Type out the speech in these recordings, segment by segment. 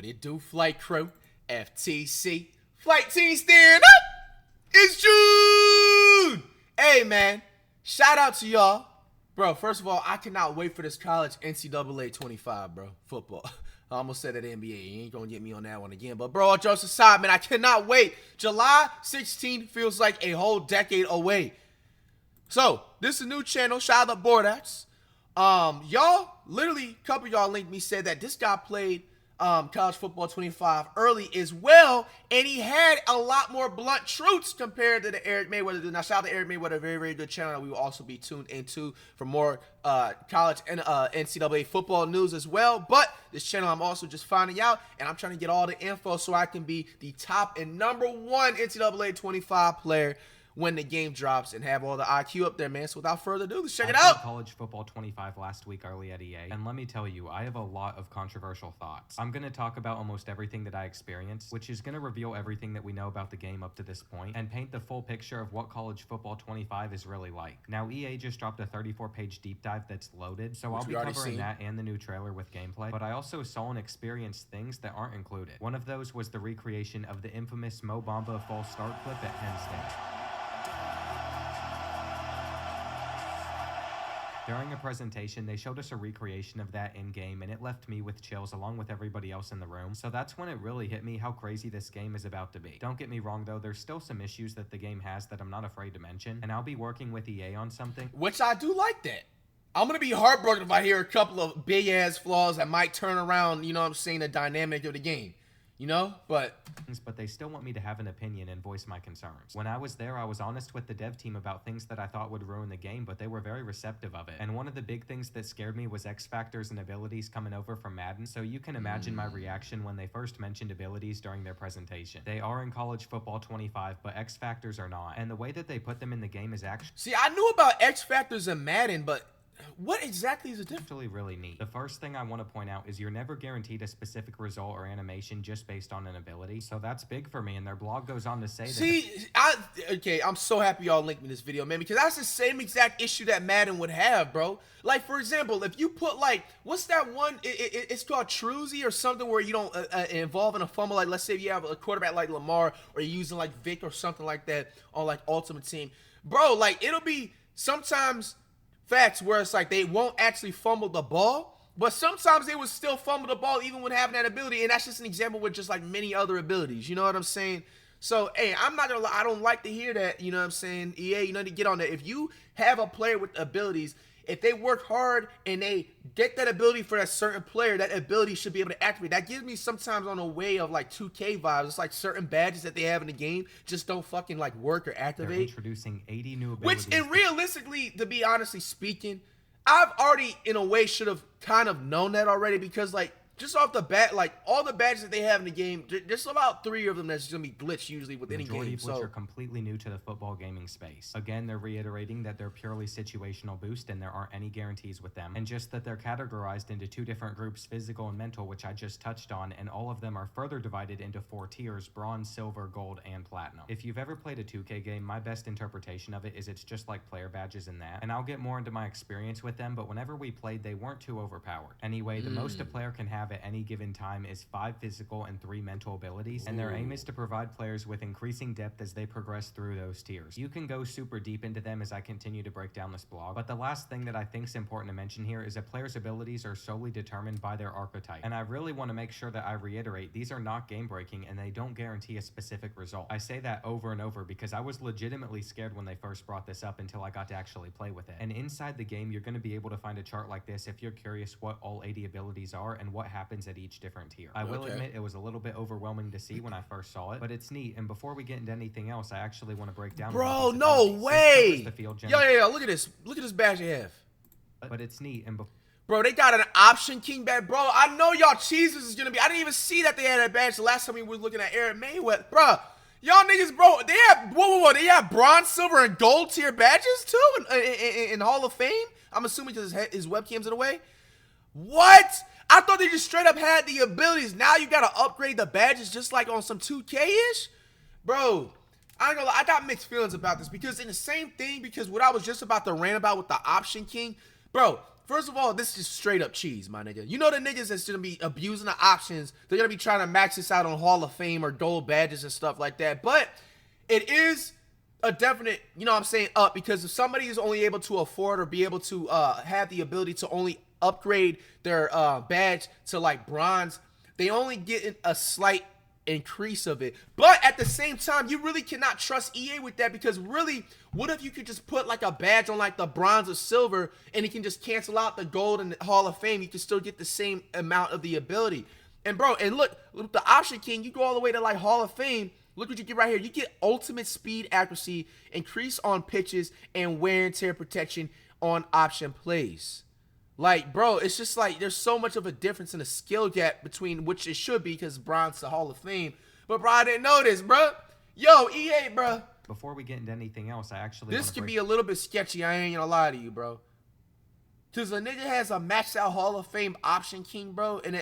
What it do, flight crew? FTC. Flight team stand up! It's June! Hey, man. Shout out to y'all. Bro, first of all, I cannot wait for this college NCAA 25, bro. Football. I almost said that NBA. You ain't gonna get me on that one again. But, bro, all jokes aside, man, I cannot wait. July 16th feels like a whole decade away. So, this is a new channel. Shout out to Bordax. Y'all, literally, a couple of y'all linked me, said that this guy played college football 25 early as well, and he had a lot more blunt truths compared to the Eric Mayweather dude. Now, shout out to Eric Mayweather, very, very good channel that we will also be tuned into for more college and NCAA football news as well. But this channel, I'm also just finding out, and I'm trying to get all the info so I can be the top and #1 NCAA 25 player when the game drops and have all the IQ up there, man. So without further ado, let's check it out. College football 25 last week early at EA, and let me tell you, I have a lot of controversial thoughts. I'm going to talk about almost everything that I experienced, which is going to reveal everything that we know about the game up to this point, and paint the full picture of what college football 25 is really like. Now, EA just dropped a 34-page deep dive that's loaded, so I'll be covering that and the new trailer with gameplay, but I also saw and experienced things that aren't included. One of those was the recreation of the infamous Mo Bamba false start clip at Penn State. During a presentation, they showed us a recreation of that in-game, and it left me with chills along with everybody else in the room. So that's when it really hit me how crazy this game is about to be. Don't get me wrong though, there's still some issues that the game has that I'm not afraid to mention, and I'll be working with EA on something. Which I do like that. I'm going to be heartbroken if I hear a couple of big-ass flaws that might turn around, you know what I'm saying, the dynamic of the game. You know, but they still want me to have an opinion and voice my concerns. When I was there, I was honest with the dev team about things that I thought would ruin the game, but they were very receptive of it. And one of the big things that scared me was X factors and abilities coming over from Madden. So you can imagine my reaction when they first mentioned abilities during their presentation. They are in college football 25, but X factors are not. And the way that they put them in the game is actually... See, I knew about X factors in Madden, but what exactly is the difference? Actually really neat. The first thing I want to point out is you're never guaranteed a specific result or animation just based on an ability. So that's big for me, and their blog goes on to say that... I'm so happy y'all linked me this video, man, because that's the same exact issue that Madden would have, bro. Like, for example, if you put, like, what's that one? It's called Truzy or something where you don't involve in a fumble. Like, let's say you have a quarterback like Lamar, or you're using, like, Vic or something like that on, like, Ultimate Team. Bro, like, it'll be sometimes... facts where it's like they won't actually fumble the ball, but sometimes they would still fumble the ball even when having that ability, and that's just an example with just like many other abilities, you know what I'm saying? So, hey, I'm not gonna lie, I don't like to hear that, you know what I'm saying? EA, you know, to get on that. If you have a player with abilities, if they work hard and they get that ability for that certain player, that ability should be able to activate. That gives me sometimes on a way of like 2K vibes. It's like certain badges that they have in the game just don't fucking like work or activate. They're introducing 80 new abilities. Which, and realistically, to be honestly speaking, I've already in a way should have kind of known that already, because like just off the bat, like all the badges that they have in the game, there's about 3 of them that's gonna be glitched usually with any game. Majority of which are completely new to the football gaming space. Again, they're reiterating that they're purely situational boost and there aren't any guarantees with them, and just that they're categorized into 2 different groups, physical and mental, which I just touched on, and all of them are further divided into 4 tiers: bronze, silver, gold, and platinum. If you've ever played a 2K game, my best interpretation of it is it's just like player badges in that, and I'll get more into my experience with them, but whenever we played, they weren't too overpowered. Anyway, the most a player can have at any given time is 5 physical and 3 mental abilities, and their aim is to provide players with increasing depth as they progress through those tiers. You can go super deep into them as I continue to break down this blog, but the last thing that I think is important to mention here is a player's abilities are solely determined by their archetype, and I really want to make sure that I reiterate these are not game breaking and they don't guarantee a specific result. I say that over and over because I was legitimately scared when they first brought this up until I got to actually play with it. And inside the game, you're going to be able to find a chart like this if you're curious what all 80 abilities are and what happens at each different tier. I will admit it was a little bit overwhelming to see when I first saw it, but it's neat. And before we get into anything else, I actually want to break down. Bro, no way! Yo, look at this. Look at this badge you have. But it's neat. And bro, they got an option king badge. Bro, I know y'all cheeses is gonna be. I didn't even see that they had that badge the last time we were looking at Eric Mayweather. Bro, y'all niggas, bro, they have they have bronze, silver, and gold tier badges too in Hall of Fame. I'm assuming because his webcam's in the way. What? I thought they just straight up had the abilities. Now you gotta upgrade the badges just like on some 2K-ish? Bro, I ain't gonna lie, I got mixed feelings about this because in the same thing, because what I was just about to rant about with the option king, bro, first of all, this is straight up cheese, my nigga. You know the niggas that's gonna be abusing the options. They're gonna be trying to max this out on Hall of Fame or gold badges and stuff like that. But it is a definite, you know what I'm saying, up, because if somebody is only able to afford or be able to have the ability to only upgrade their badge to like bronze, they only get a slight increase of it. But at the same time, you really cannot trust EA with that, because really, what if you could just put like a badge on like the bronze or silver and it can just cancel out the gold and the Hall of Fame? You can still get the same amount of the ability. And bro, and look, the option king, you go all the way to like Hall of Fame. Look what you get right here. You get ultimate speed, accuracy, increase on pitches, and wear and tear protection on option plays. Like, bro, it's just like there's so much of a difference in the skill gap between which it should be, because bronze to Hall of Fame. But bro, I didn't know this, bro. Yo, EA, bro. Before we get into anything else, I actually this can be a little bit sketchy. I ain't gonna lie to you, bro. Because a nigga has a maxed out Hall of Fame option king, bro, and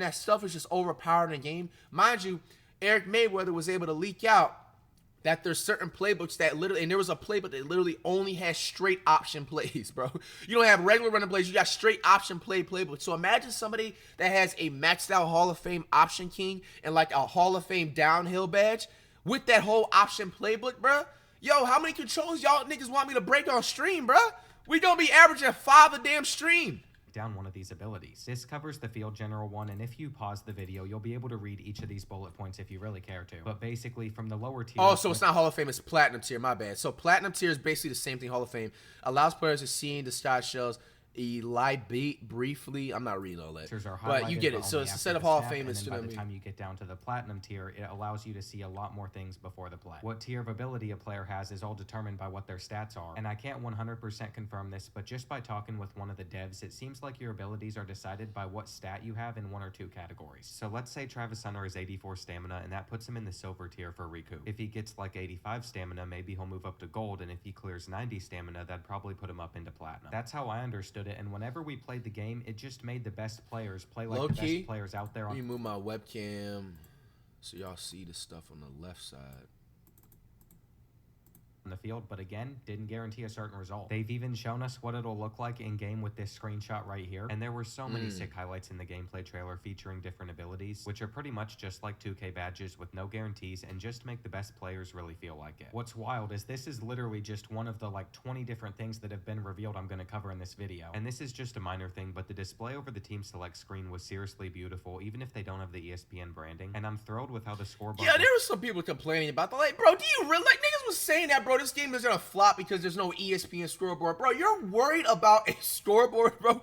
that stuff is just overpowered in the game. Mind you, Eric Mayweather was able to leak out that there's certain playbooks that literally, and there was a playbook that literally only has straight option plays, bro. You don't have regular running plays, you got straight option playbook. So imagine somebody that has a maxed out Hall of Fame option king and like a Hall of Fame downhill badge with that whole option playbook, bro. Yo, how many controls y'all niggas want me to break on stream, bro? We gonna be averaging 5 a damn stream. Down one of these abilities. This covers the field general one, and if you pause the video, you'll be able to read each of these bullet points if you really care to. But basically, from the lower tier... Oh, so it's not Hall of Fame, it's Platinum tier, my bad. So Platinum tier is basically the same thing Hall of Fame. Allows players to see and disguise shells briefly. I'm not reading all that, but you get it. So instead of Hall of Fame, it's by the time you get down to the Platinum tier, it allows you to see a lot more things before the plat. What tier of ability a player has is all determined by what their stats are, and I can't 100% confirm this, but just by talking with one of the devs, it seems like your abilities are decided by what stat you have in one or two categories. So let's say Travis Hunter is 84 stamina, and that puts him in the silver tier for Riku. If he gets like 85 stamina, maybe he'll move up to gold, and if he clears 90 stamina, that'd probably put him up into platinum. That's how I understood it, and whenever we played the game, it just made the best players play like the best players out there. Let me move my webcam so y'all see the stuff on the left side the field, but again, didn't guarantee a certain result. They've even shown us what it'll look like in game with this screenshot right here, and there were so many sick highlights in the gameplay trailer featuring different abilities, which are pretty much just like 2K badges with no guarantees and just make the best players really feel like it. What's wild is this is literally just one of the like 20 different things that have been revealed I'm going to cover in this video, and this is just a minor thing, but the display over the team select screen was seriously beautiful, even if they don't have the ESPN branding, and I'm thrilled with how the scoreboard... Yeah, there were some people complaining about that. Like, bro, do you really... Like, niggas was saying that, bro, this game is gonna flop because there's no ESPN scoreboard. Bro, you're worried about a scoreboard, bro?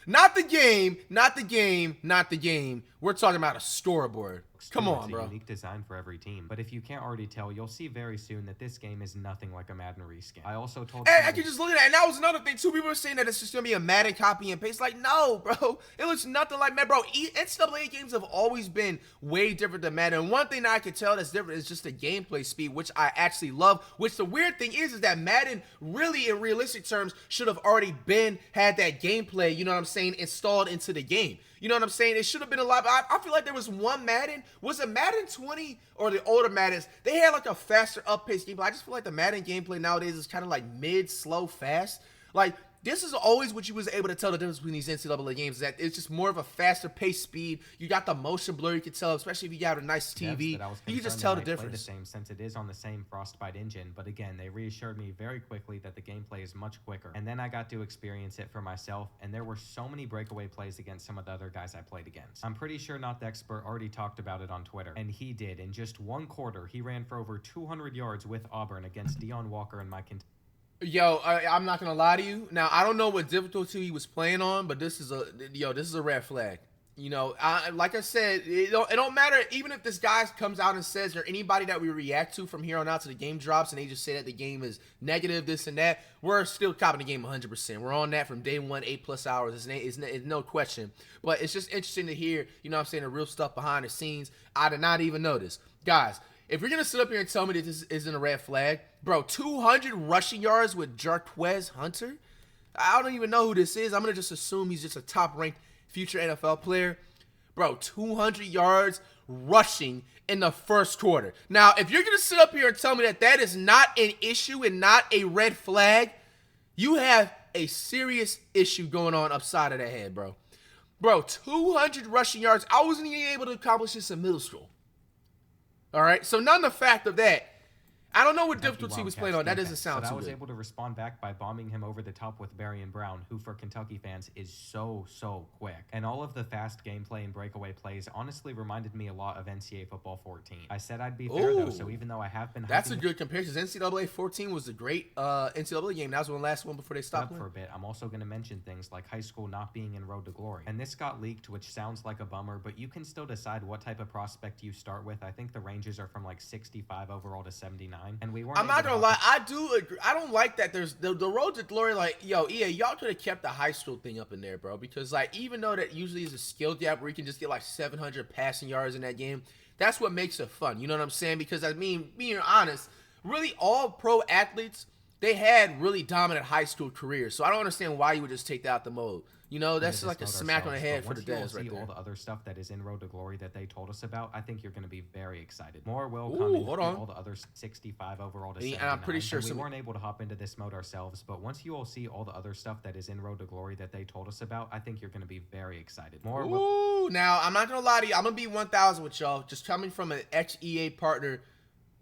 Not the game, not the game, not the game. We're talking about a scoreboard. Come on, bro. It's a unique design for every team. But if you can't already tell, you'll see very soon that this game is nothing like a Madden reskin. I also told... Hey, I can just look at that. And that was another thing, too. People were saying that it's just going to be a Madden copy and paste. Like, no, bro. It looks nothing like Madden. Bro, NCAA games have always been way different than Madden. And one thing that I can tell that's different is just the gameplay speed, which I actually love. Which the weird thing is that Madden really, in realistic terms, should have already had that gameplay, you know what I'm saying, installed into the game. You know what I'm saying? It should have been a lot. I feel like there was one Madden. Was it Madden 20 or the older Maddens? They had like a faster up-paced gameplay. I just feel like the Madden gameplay nowadays is kind of like mid, slow, fast. Like, this is always what you was able to tell the difference between these NCAA games, is that it's just more of a faster paced speed. You got the motion blur, you can tell, especially if you got a nice TV. You can just tell the difference. The same, since it is on the same Frostbite engine, but again, they reassured me very quickly that the gameplay is much quicker. And then I got to experience it for myself, and there were so many breakaway plays against some of the other guys I played against. I'm pretty sure Not the Expert already talked about it on Twitter, and he did. In just one quarter, he ran for over 200 yards with Auburn against Deion Walker and my Kentucky. Yo, I'm not gonna lie to you. Now, I don't know what difficulty he was playing on, but this is a red flag. You know, like I said, it don't matter. Even if this guy comes out and says, or anybody that we react to from here on out to the game drops, and they just say that the game is negative, this and that, we're still copping the game 100%. We're on that from day one, 8+ hours. It's no question. But it's just interesting to hear, you know what I'm saying, the real stuff behind the scenes. I did not even notice. Guys, if you're going to sit up here and tell me that this isn't a red flag, bro, 200 rushing yards with Jarquez Hunter? I don't even know who this is. I'm going to just assume he's just a top-ranked future NFL player. Bro, 200 yards rushing in the first quarter. Now, if you're going to sit up here and tell me that that is not an issue and not a red flag, you have a serious issue going on upside of the head, bro. Bro, 200 rushing yards. I wasn't even able to accomplish this in middle school. All right, so none of the fact of that. I don't know what difficulty he was playing on. That doesn't sound too good. But I was able to respond back by bombing him over the top with Berrien Brown, who for Kentucky fans is so quick. And all of the fast gameplay and breakaway plays honestly reminded me a lot of NCAA Football 14. I said I'd be fair though, so even though I have been that's a good comparison. NCAA 14 was a great NCAA game. That was the last one before they stopped for a bit. I'm also going to mention things like high school not being in Road to Glory. And this got leaked, which sounds like a bummer, but you can still decide what type of prospect you start with. I think the ranges are from like 65 overall to 79. And we weren't I'm not gonna lie, I do agree. I don't like that there's the Road to Glory, like, yo, EA, y'all could have kept the high school thing up in there, bro. Because, like, even though that usually is a skill gap where you can just get like 700 passing yards in that game, that's what makes it fun. You know what I'm saying? Because, I mean, being honest, really all pro athletes, they had really dominant high school careers. So I don't understand why you would just take that out the mode. You know, that's like a smack on the head for the devs right there. All the other stuff that is in Road to Glory that they told us about, I think you're going to be very excited. More will come in all the other 65 overall to 79. And I'm pretty sure we weren't able to hop into this mode ourselves, but once you all see all the other stuff that is in Road to Glory that they told us about, I think you're going to be very excited. Now, I'm not going to lie to you. I'm going to be 1,000 with y'all. Just coming from an ex-EA partner,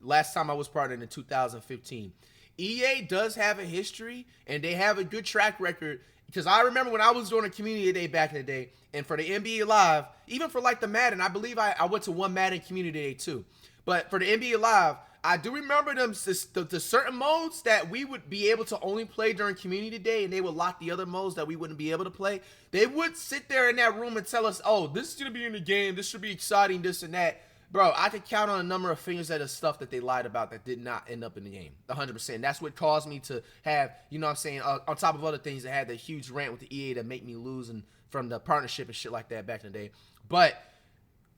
last time I was partnered in 2015. EA does have a history, and they have a good track record. Because I remember when I was doing a community day back in the day, and for the NBA Live, even for like the Madden, I believe I went to one Madden community day too. But for the NBA Live, I do remember the certain modes that we would be able to only play during community day, and they would lock the other modes that we wouldn't be able to play. They would sit there in that room and tell us, oh, this is going to be in the game, this should be exciting, this and that. Bro, I could count on a number of fingers that is stuff that they lied about that did not end up in the game. 100%. That's what caused me to have, you know what I'm saying, on top of other things, that had the huge rant with the EA that make me lose and from the partnership and shit like that back in the day. But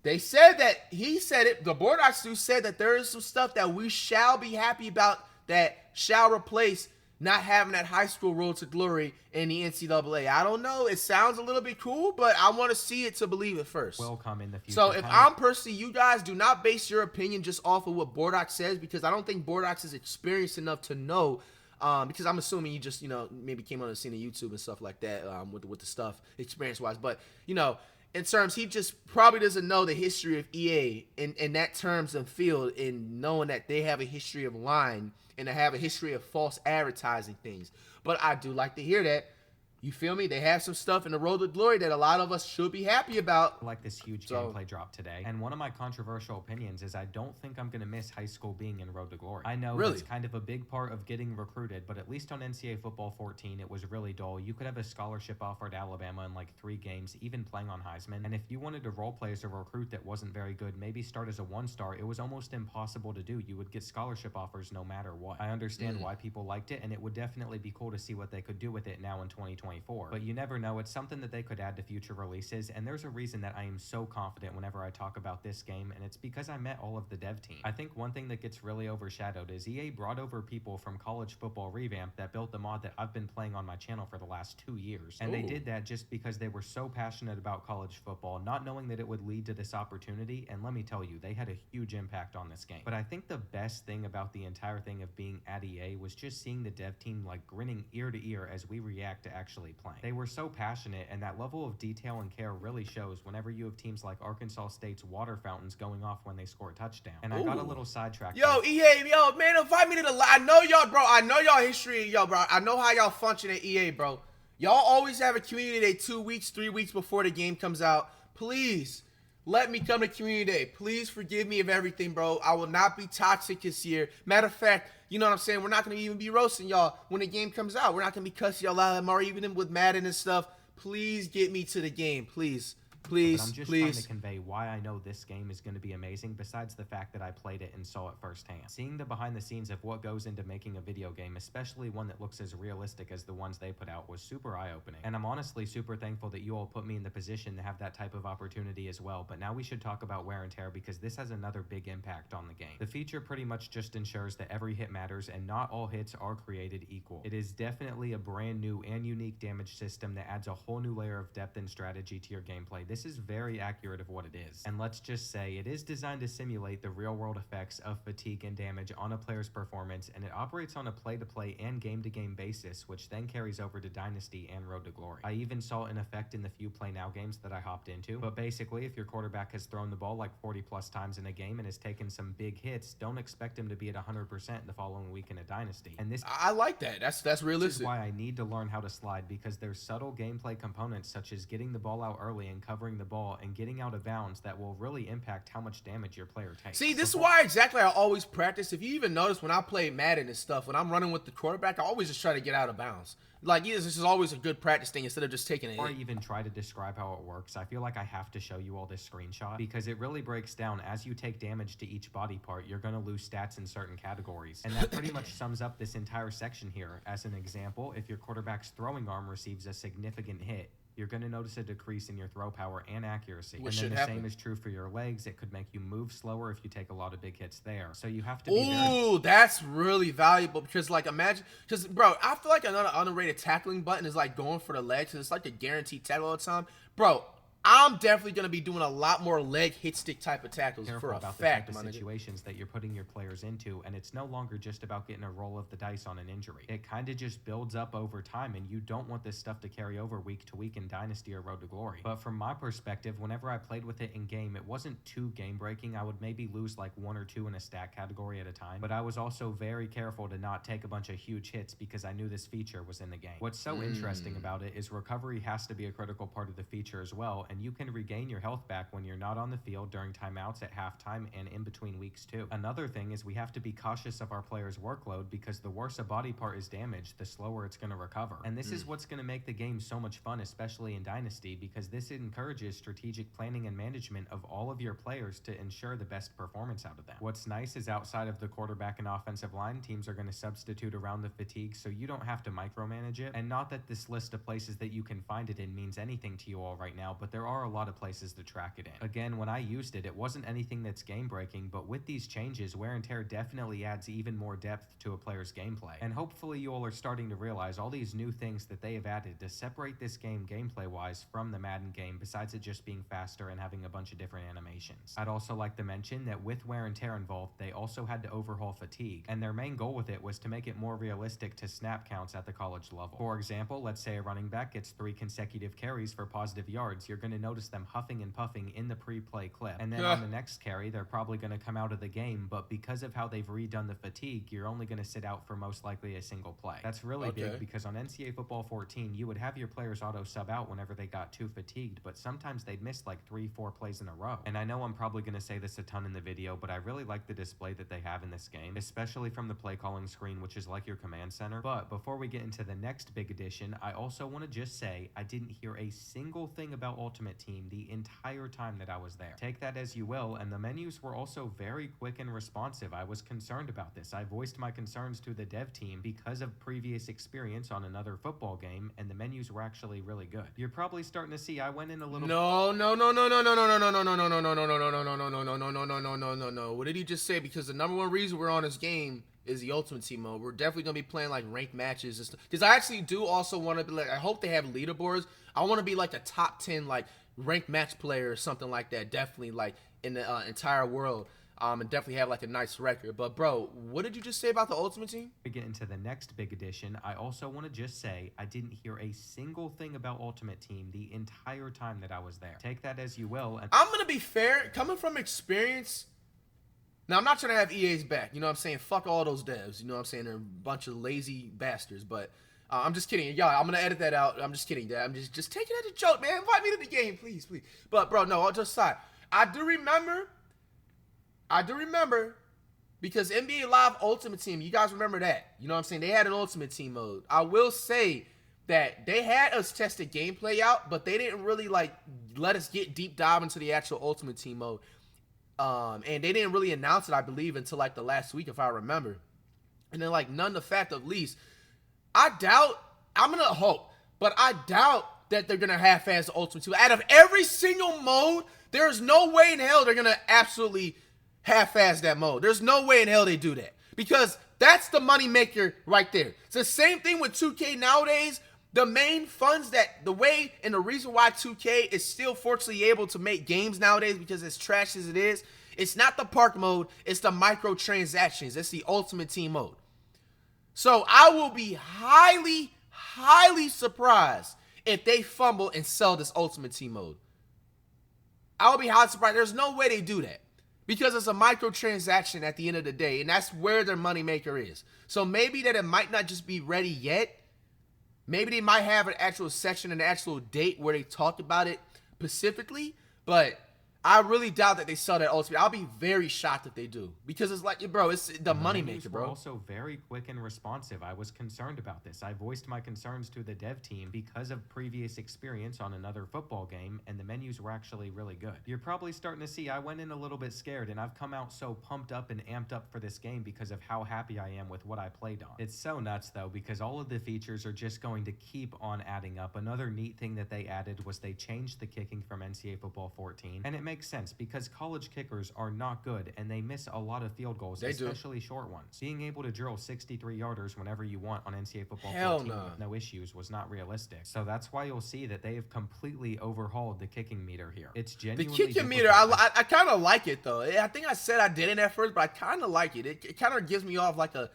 they said that, he said it, the Bordox dude said that there is some stuff that we shall be happy about that shall replace not having that high school Road to Glory in the NCAA. I don't know. It sounds a little bit cool, but I want to see it to believe it first. Will come in the future. So if I'm personally, you guys do not base your opinion just off of what Bordox says, because I don't think Bordox is experienced enough to know. Because I'm assuming you just, you know, maybe came on the scene of YouTube and stuff like that with the stuff experience-wise. But, you know, in terms, he just probably doesn't know the history of EA in that terms and field, in knowing that they have a history of lying and they have a history of false advertising things. But I do like to hear that. You feel me? They have some stuff in the Road to Glory that a lot of us should be happy about. Like this huge gameplay drop today. And one of my controversial opinions is I don't think I'm going to miss high school being in Road to Glory. I know it's kind of a big part of getting recruited, but at least on NCAA Football 14, it was really dull. You could have a scholarship offer to Alabama in like 3 games, even playing on Heisman. And if you wanted to role play as a recruit that wasn't very good, maybe start as a 1-star, it was almost impossible to do. You would get scholarship offers no matter what. I understand why people liked it, and it would definitely be cool to see what they could do with it now in 2024. But you never know. It's something that they could add to future releases, and there's a reason that I am so confident whenever I talk about this game, and it's because I met all of the dev team. I think one thing that gets really overshadowed is EA brought over people from College Football Revamp that built the mod that I've been playing on my channel for the last 2 years. And they did that just because they were so passionate about college football, not knowing that it would lead to this opportunity, and let me tell you, they had a huge impact on this game. But I think the best thing about the entire thing of being at EA was just seeing the dev team like grinning ear to ear as we react to actually playing. They were so passionate, and that level of detail and care really shows whenever you have teams like Arkansas State's water fountains going off when they score a touchdown. And I got a little sidetracked. Yo, EA, yo, man, invite me to the I know y'all, bro. I know y'all history, yo, bro. I know how y'all function at EA, bro. Y'all always have a community day 2 weeks, 3 weeks before the game comes out. Please, let me come to community day. Please forgive me of everything, bro. I will not be toxic this year. Matter of fact, you know what I'm saying? We're not going to even be roasting y'all when the game comes out. We're not going to be cussing y'all out or even with Madden and stuff. Please get me to the game. Please. Please, but I'm just trying to convey why I know this game is going to be amazing, besides the fact that I played it and saw it firsthand. Seeing the behind the scenes of what goes into making a video game, especially one that looks as realistic as the ones they put out, was super eye-opening. And I'm honestly super thankful that you all put me in the position to have that type of opportunity as well. But now we should talk about wear and tear, because this has another big impact on the game. The feature pretty much just ensures that every hit matters and not all hits are created equal. It is definitely a brand new and unique damage system that adds a whole new layer of depth and strategy to your gameplay. this is very accurate of what it is. And let's just say it is designed to simulate the real-world effects of fatigue and damage on a player's performance, and it operates on a play-to-play and game-to-game basis, which then carries over to Dynasty and Road to Glory. I even saw an effect in the few Play Now games that I hopped into, but basically, if your quarterback has thrown the ball like 40 plus times in a game and has taken some big hits, don't expect him to be at 100% the following week in a Dynasty. And this I like that. That's realistic. This is why I need to learn how to slide, because there's subtle gameplay components such as getting the ball out early and covering the ball and getting out of bounds that will really impact how much damage your player takes. See, this is why exactly I always practice. If you even notice when I play Madden and stuff, when I'm running with the quarterback, I always just try to get out of bounds. Like, this is always a good practice thing instead of just taking it. Or even try to describe how it works. I feel like I have to show you all this screenshot because it really breaks down as you take damage to each body part, you're going to lose stats in certain categories. And that pretty much sums up this entire section here. As an example, if your quarterback's throwing arm receives a significant hit, you're going to notice a decrease in your throw power and accuracy. Which and then should the happen. same is true for your legs. It could make you move slower if you take a lot of big hits there. So you have to be Ooh, that's really valuable because, like, imagine, because, bro, I feel like another underrated tackling button is, like, going for the legs, and it's, like, a guaranteed tackle all the time. Bro, I'm definitely going to be doing a lot more leg hit stick type of tackles careful for a about fact, the type my of nigga. situations that you're putting your players into, and it's no longer just about getting a roll of the dice on an injury. It kind of just builds up over time, and you don't want this stuff to carry over week to week in Dynasty or Road to Glory. But from my perspective, whenever I played with it in game, it wasn't too game breaking. I would maybe lose like 1 or 2 in a stat category at a time, but I was also very careful to not take a bunch of huge hits because I knew this feature was in the game. What's so interesting about it is recovery has to be a critical part of the feature as well, and you can regain your health back when you're not on the field during timeouts at halftime and in between weeks too. Another thing is we have to be cautious of our players' workload because the worse a body part is damaged, the slower it's going to recover. And this is what's going to make the game so much fun, especially in Dynasty, because this encourages strategic planning and management of all of your players to ensure the best performance out of them. What's nice is outside of the quarterback and offensive line, teams are going to substitute around the fatigue so you don't have to micromanage it. And not that this list of places that you can find it in means anything to you all right now, but there are a lot of places to track it in. Again, when I used it, it wasn't anything that's game breaking, but with these changes, wear and tear definitely adds even more depth to a player's gameplay. And hopefully you all are starting to realize all these new things that they have added to separate this game gameplay wise from the Madden game, besides it just being faster and having a bunch of different animations. I'd also like to mention that with wear and tear involved, they also had to overhaul fatigue, and their main goal with it was to make it more realistic to snap counts at the college level. For example, let's say a running back gets 3 consecutive carries for positive yards, you're going to notice them huffing and puffing in the pre-play clip. And then on the next carry, they're probably going to come out of the game, but because of how they've redone the fatigue, you're only going to sit out for most likely a single play. That's really big because on NCAA Football 14, you would have your players auto-sub out whenever they got too fatigued, but sometimes they'd miss like 3-4 plays in a row. And I know I'm probably going to say this a ton in the video, but I really like the display that they have in this game, especially from the play calling screen, which is like your command center. But before we get into the next big addition, I also want to just say I didn't hear a single thing about Ultimate Team the entire time that I was there. Take that as you will, and the menus were also very quick and responsive. I was concerned about this. I voiced my concerns to the dev team because of previous experience on another football game, and the menus were actually really good. You're probably starting to see I went in a little No. What did he just say? Because the number one reason we're on this game is the Ultimate Team mode. We're definitely gonna be playing like ranked matches and stuff. Because I actually do also want to be like, I hope they have leaderboards. I want to be like a top 10 like ranked match player or something like that. Definitely like in the entire world. And definitely have like a nice record. But bro, what did you just say about the Ultimate Team? To get into the next big addition, I also want to just say I didn't hear a single thing about Ultimate Team the entire time that I was there. Take that as you will. And I'm gonna be fair, coming from experience. Now I'm not trying to have EA's back. You know what I'm saying? Fuck all those devs. You know what I'm saying? They're a bunch of lazy bastards. But I'm just kidding. Y'all, I'm gonna edit that out. I'm just kidding. I'm just taking it as a joke, man. Invite me to the game, please. But bro, no, I'll just side. I do remember because NBA Live Ultimate Team, you guys remember that. You know what I'm saying? They had an Ultimate Team mode. I will say that they had us test the gameplay out, but they didn't really like let us get deep dive into the actual Ultimate Team mode. And they didn't really announce it, I believe, until like the last week, if I remember. And then like none the fact of least, I'm gonna hope, but I doubt that they're gonna half-ass the Ultimate Team. Out of every single mode, there's no way in hell they're gonna absolutely half-ass that mode. There's no way in hell they do that, because that's the money maker right there. It's the same thing with 2K nowadays. The main funds that the way and the reason why 2K is still fortunately able to make games nowadays, because as trash as it is, it's not the park mode, it's the microtransactions. It's the ultimate team mode. So I will be highly, highly surprised if they fumble and sell this ultimate team mode. I will be highly surprised. There's no way they do that, because it's a microtransaction at the end of the day, and that's where their moneymaker is. So maybe that it might not just be ready yet. Maybe they might have an actual section, an actual date where they talk about it specifically, but I really doubt that they sell that ultimate. I'll be very shocked if they do, because it's like, bro, it's the moneymaker, bro. Also very quick and responsive. I was concerned about this. I voiced my concerns to the dev team because of previous experience on another football game, and the menus were actually really good. You're probably starting to see I went in a little bit scared, and I've come out so pumped up and amped up for this game because of how happy I am with what I played on. It's so nuts though, because all of the features are just going to keep on adding up. Another neat thing that they added was they changed the kicking from NCAA Football 14, and it makes sense because college kickers are not good and they miss a lot of field goals, especially short ones. Being able to drill 63-yarders whenever you want on NCAA Football 14 with no issues was not realistic. So that's why you'll see that they have completely overhauled the kicking meter here. It's genuinely the kicking meter. I kind of like it though. I think I said I didn't at first, but I kind of like it. It kind of gives me off like the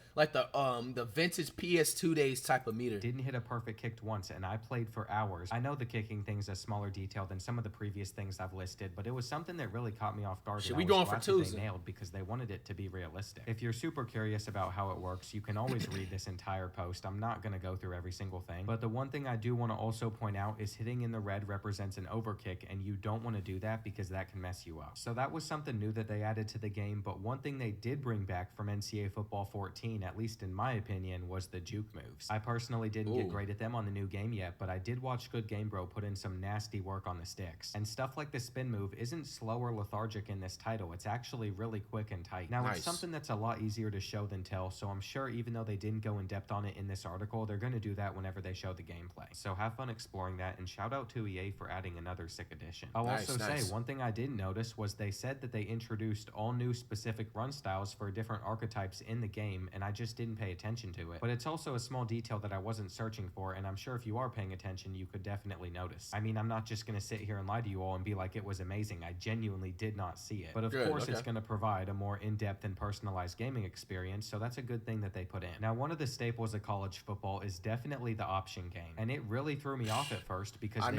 vintage PS2 days type of meter. Didn't hit a perfect kicked once, and I played for hours. I know the kicking thing's a smaller detail than some of the previous things I've listed, but it was something that really caught me off guard. Should we going for twos? They nailed because they wanted it to be realistic. If you're super curious about how it works, you can always read this entire post. I'm not going to go through every single thing, but the one thing I do want to also point out is hitting in the red represents an overkick, and you don't want to do that because that can mess you up. So that was something new that they added to the game, but one thing they did bring back from NCAA Football 14, at least in my opinion, was the juke moves. I personally didn't get great at them on the new game yet, but I did watch Good Game Bro put in some nasty work on the sticks. And stuff like the spin move isn't slow or lethargic in this title. It's actually really quick and tight. Now, it's something that's a lot easier to show than tell, so I'm sure even though they didn't go in depth on it in this article, they're going to do that whenever they show the gameplay. So have fun exploring that, and shout out to EA for adding another sick addition. I'll also say, one thing I didn't notice was they said that they introduced all new specific run styles for different archetypes in the game, and I just didn't pay attention to it. But it's also a small detail that I wasn't searching for, and I'm sure if you are paying attention, you could definitely notice. I mean, I'm not just going to sit here and lie to you all and be like it was amazing. I genuinely did not see it. But of course, it's going to provide a more in-depth and personalized gaming experience, so that's a good thing that they put in. Now, one of the staples of college football is definitely the option game, and it really threw me off at first because I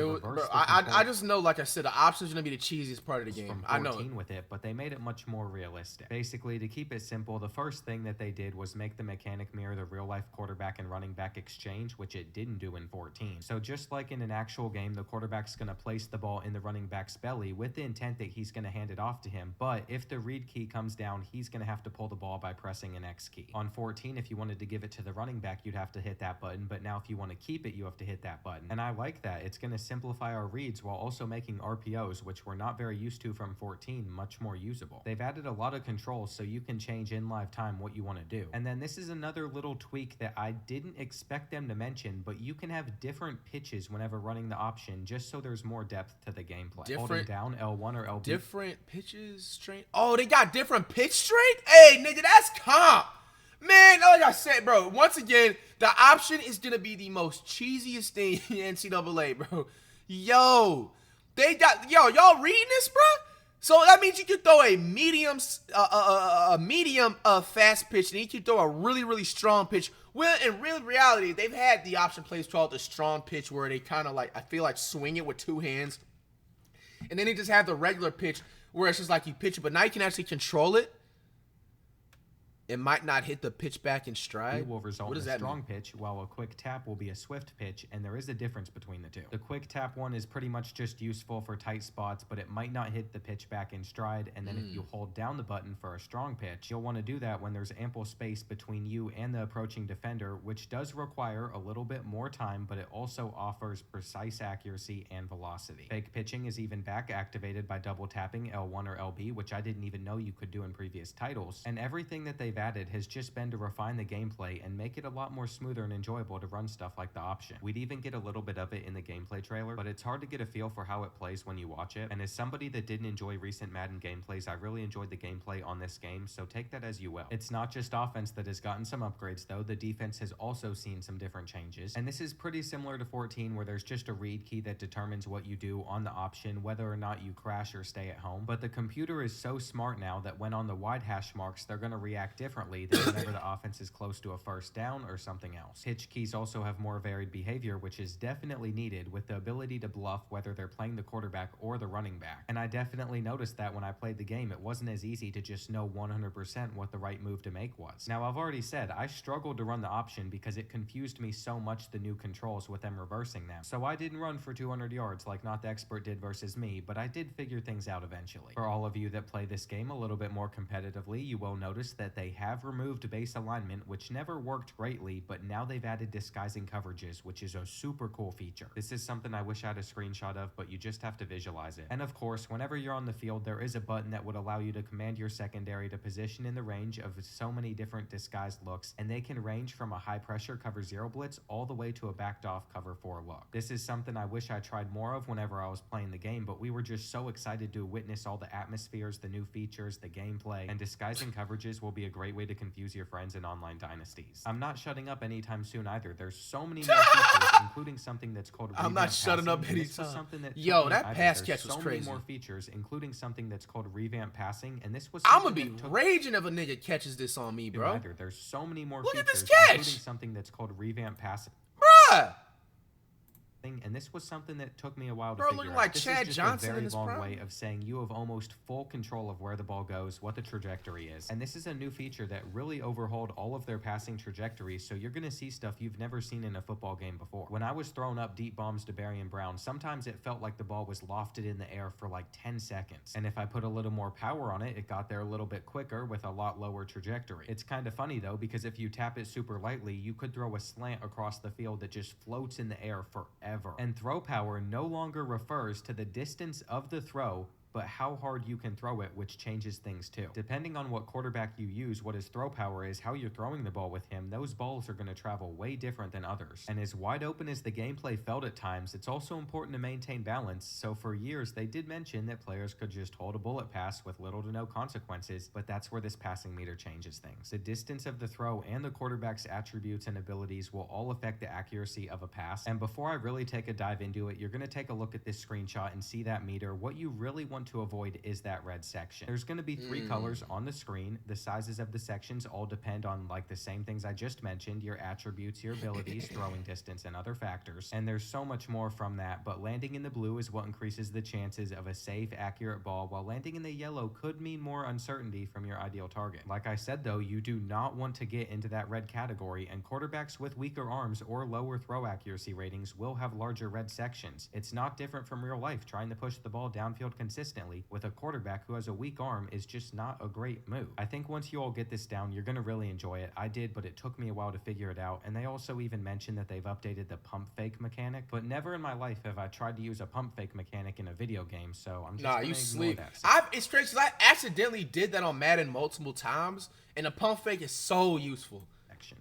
just know, like I said, the options are going to be the cheesiest part of the game. I know it. With it, but they made it much more realistic. Basically, to keep it simple, the first thing that they did was make the mechanic mirror the real-life quarterback and running back exchange, which it didn't do in 14. So just like in an actual game, the quarterback's going to place the ball in the running back's belly with the intent that he's going to hand it off to him, but if the read key comes down, he's going to have to pull the ball by pressing an X key. On 14, if you wanted to give it to the running back, you'd have to hit that button, but now if you want to keep it, you have to hit that button. And I like that. It's going to simplify our reads while also making RPOs, which we're not very used to from 14, much more usable. They've added a lot of controls so you can change in live time what you want to do. And then this is another little tweak that I didn't expect them to mention, but you can have different pitches whenever running the option, just so there's more depth to the gameplay. Holding down L1 or LB. Different pitches straight. Oh, they got different pitch straight? Hey, nigga, that's comp. Man, like I said, bro, once again, the option is going to be the most cheesiest thing in NCAA, bro. Yo, y'all reading this, bro? So that means you can throw a medium fast pitch, and you can throw a really, really strong pitch. Well, in real reality, they've had the option plays called the strong pitch, where they kind of like, I feel like, swing it with two hands. And then they just have the regular pitch, where it's just like you pitch it, but now you can actually control it. It might not hit the pitch back in stride. It will result in a strong pitch, while a quick tap will be a swift pitch, and there is a difference between the two. The quick tap one is pretty much just useful for tight spots, but it might not hit the pitch back in stride, and then if you hold down the button for a strong pitch, you'll want to do that when there's ample space between you and the approaching defender, which does require a little bit more time, but it also offers precise accuracy and velocity. Fake pitching is even back activated by double tapping L1 or LB, which I didn't even know you could do in previous titles, and everything that they've added has just been to refine the gameplay and make it a lot more smoother and enjoyable to run stuff like the option. We'd even get a little bit of it in the gameplay trailer, but it's hard to get a feel for how it plays when you watch it, and as somebody that didn't enjoy recent Madden gameplays, I really enjoyed the gameplay on this game, so take that as you will. It's not just offense that has gotten some upgrades though, the defense has also seen some different changes, and this is pretty similar to 14 where there's just a read key that determines what you do on the option, whether or not you crash or stay at home, but the computer is so smart now that when on the wide hash marks, they're going to react differently than whenever the offense is close to a first down or something else. Hitch keys also have more varied behavior, which is definitely needed, with the ability to bluff whether they're playing the quarterback or the running back. And I definitely noticed that when I played the game, it wasn't as easy to just know 100% what the right move to make was. Now, I've already said I struggled to run the option because it confused me so much, the new controls with them reversing them. So I didn't run for 200 yards like Not the Expert did versus me, but I did figure things out eventually. For all of you that play this game a little bit more competitively, you will notice that they have removed base alignment, which never worked greatly, but now they've added disguising coverages, which is a super cool feature. This is something I wish I had a screenshot of, but you just have to visualize it. And of course, whenever you're on the field, there is a button that would allow you to command your secondary to position in the range of so many different disguised looks, and they can range from a high pressure cover 0 blitz all the way to a backed off cover 4 look. This is something I wish I tried more of whenever I was playing the game, but we were just so excited to witness all the atmospheres, the new features, the gameplay, and disguising coverages will be a great way to confuse your friends in online dynasties. I'm not shutting up anytime soon either. There's so many more features, including something that's called I'm not shutting up anytime. Yo, that pass catch was crazy. More features, including something that's called revamp passing, and this was I'm gonna be raging if a nigga catches this on me, bro. There's so many more Look features, at this catch, including something that's called revamp passing. Bruh! And this was something that took me a while to Bro, figure looking out. like This Chad is just Johnson a very in his long prime. way of saying you have almost full control of where the ball goes, what the trajectory is. And this is a new feature that really overhauled all of their passing trajectories, so you're going to see stuff you've never seen in a football game before. When I was throwing up deep bombs to Barry and Brown, sometimes it felt like the ball was lofted in the air for like 10 seconds. And if I put a little more power on it, it got there a little bit quicker with a lot lower trajectory. It's kind of funny though, because if you tap it super lightly, you could throw a slant across the field that just floats in the air forever. And throw power no longer refers to the distance of the throw, but how hard you can throw it, which changes things too. Depending on what quarterback you use, what his throw power is, how you're throwing the ball with him, those balls are going to travel way different than others. And as wide open as the gameplay felt at times, it's also important to maintain balance, so for years they did mention that players could just hold a bullet pass with little to no consequences, but that's where this passing meter changes things. The distance of the throw and the quarterback's attributes and abilities will all affect the accuracy of a pass, and before I really take a dive into it, you're going to take a look at this screenshot and see that meter. What you really want to avoid is that red section. There's going to be 3 colors on the screen. The sizes of the sections all depend on like the same things I just mentioned, your attributes, your abilities, throwing distance, and other factors. And there's so much more from that, but landing in the blue is what increases the chances of a safe, accurate ball, while landing in the yellow could mean more uncertainty from your ideal target. Like I said though, you do not want to get into that red category, and quarterbacks with weaker arms or lower throw accuracy ratings will have larger red sections. It's not different from real life. Trying to push the ball downfield consistently with a quarterback who has a weak arm is just not a great move. I think once you all get this down, you're going to really enjoy it. I did, but it took me a while to figure it out, and they also even mentioned that they've updated the pump fake mechanic, but never in my life have I tried to use a pump fake mechanic in a video game, so I'm just Nah, gonna you ignore sleep. that. It's crazy 'cause I accidentally did that on Madden multiple times, and the pump fake is so useful.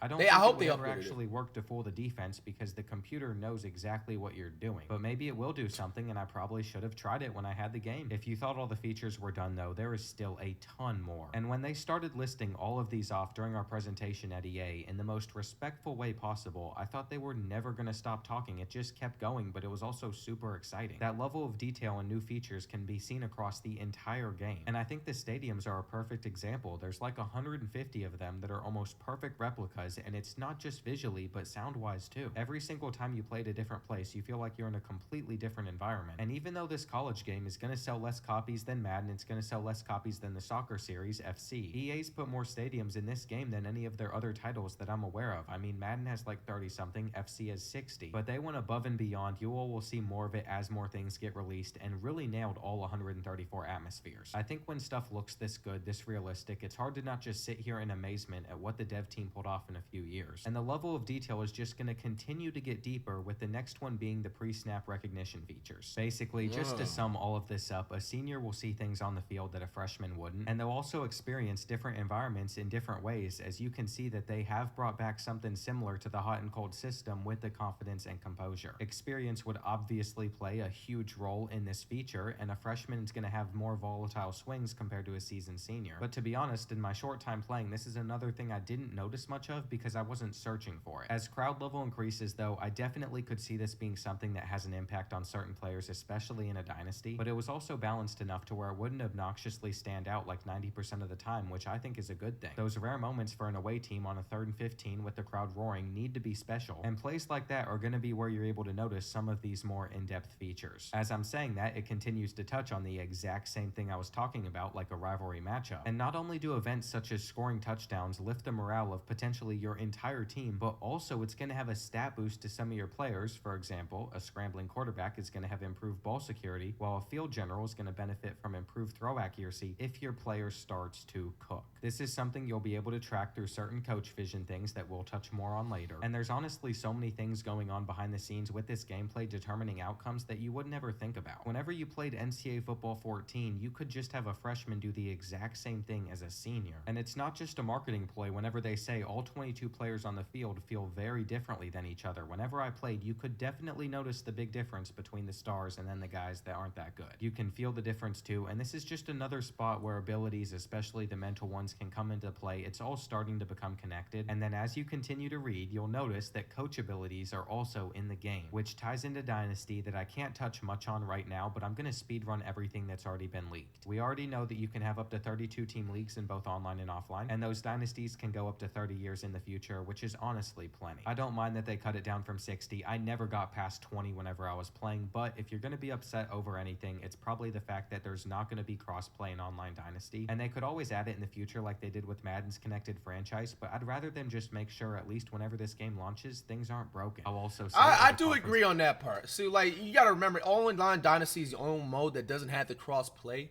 I don't I think hope it they would ever upgraded it. actually work to fool the defense because the computer knows exactly what you're doing. But maybe it will do something, and I probably should have tried it when I had the game. If you thought all the features were done though, there is still a ton more. And when they started listing all of these off during our presentation at EA in the most respectful way possible, I thought they were never going to stop talking. It just kept going, but it was also super exciting. That level of detail and new features can be seen across the entire game. And I think the stadiums are a perfect example. There's like 150 of them that are almost perfect replicas, and it's not just visually, but sound-wise too. Every single time you play at a different place, you feel like you're in a completely different environment. And even though this college game is going to sell less copies than Madden, it's going to sell less copies than the soccer series, FC. EA's put more stadiums in this game than any of their other titles that I'm aware of. I mean, Madden has like 30-something, FC has 60. But they went above and beyond. You all will see more of it as more things get released, and really nailed all 134 atmospheres. I think when stuff looks this good, this realistic, it's hard to not just sit here in amazement at what the dev team pulled off off in a few years. And the level of detail is just going to continue to get deeper, with the next one being the pre-snap recognition features. Basically, just to sum all of this up, a senior will see things on the field that a freshman wouldn't, and they'll also experience different environments in different ways, as you can see that they have brought back something similar to the hot and cold system with the confidence and composure. Experience would obviously play a huge role in this feature, and a freshman is going to have more volatile swings compared to a seasoned senior. But to be honest, in my short time playing, this is another thing I didn't notice much of because I wasn't searching for it. As crowd level increases though, I definitely could see this being something that has an impact on certain players, especially in a dynasty, but it was also balanced enough to where it wouldn't obnoxiously stand out like 90% of the time, which I think is a good thing. Those rare moments for an away team on a 3rd and 15 with the crowd roaring need to be special, and plays like that are going to be where you're able to notice some of these more in-depth features. As I'm saying that, it continues to touch on the exact same thing I was talking about, like a rivalry matchup. And not only do events such as scoring touchdowns lift the morale of potentially your entire team, but also it's going to have a stat boost to some of your players. For example, a scrambling quarterback is going to have improved ball security, while a field general is going to benefit from improved throw accuracy if your player starts to cook. This is something you'll be able to track through certain coach vision things that we'll touch more on later. And there's honestly so many things going on behind the scenes with this gameplay determining outcomes that you would never think about. Whenever you played NCAA Football 14, you could just have a freshman do the exact same thing as a senior. And it's not just a marketing ploy whenever they say all 22 players on the field feel very differently than each other. Whenever I played, you could definitely notice the big difference between the stars and then the guys that aren't that good. You can feel the difference too, and this is just another spot where abilities, especially the mental ones, can come into play. It's all starting to become connected, and then as you continue to read, you'll notice that coach abilities are also in the game, which ties into Dynasty that I can't touch much on right now, but I'm going to speedrun everything that's already been leaked. We already know that you can have up to 32 team leagues in both online and offline, and those dynasties can go up to 30 years in the future, which is honestly plenty. I don't mind that they cut it down from 60. I never got past 20 whenever I was playing, but if you're going to be upset over anything, it's probably the fact that there's not going to be cross-play in online Dynasty, and they could always add it in the future like they did with Madden's connected franchise, but I'd rather them just make sure at least whenever this game launches, things aren't broken. I'll also say I do agree on that part. See, like, you gotta remember, online Dynasty is the only mode that doesn't have the cross-play.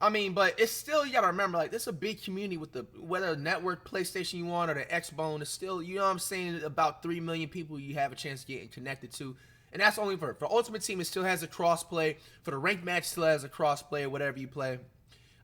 I mean, but it's still, you gotta remember, like, this is a big community with the, whether network PlayStation you want or the Xbone, is still, you know what I'm saying, about 3 million people you have a chance of getting connected to. And that's only for Ultimate Team, it still has a cross-play. For the ranked match, it still has a cross-play, whatever you play.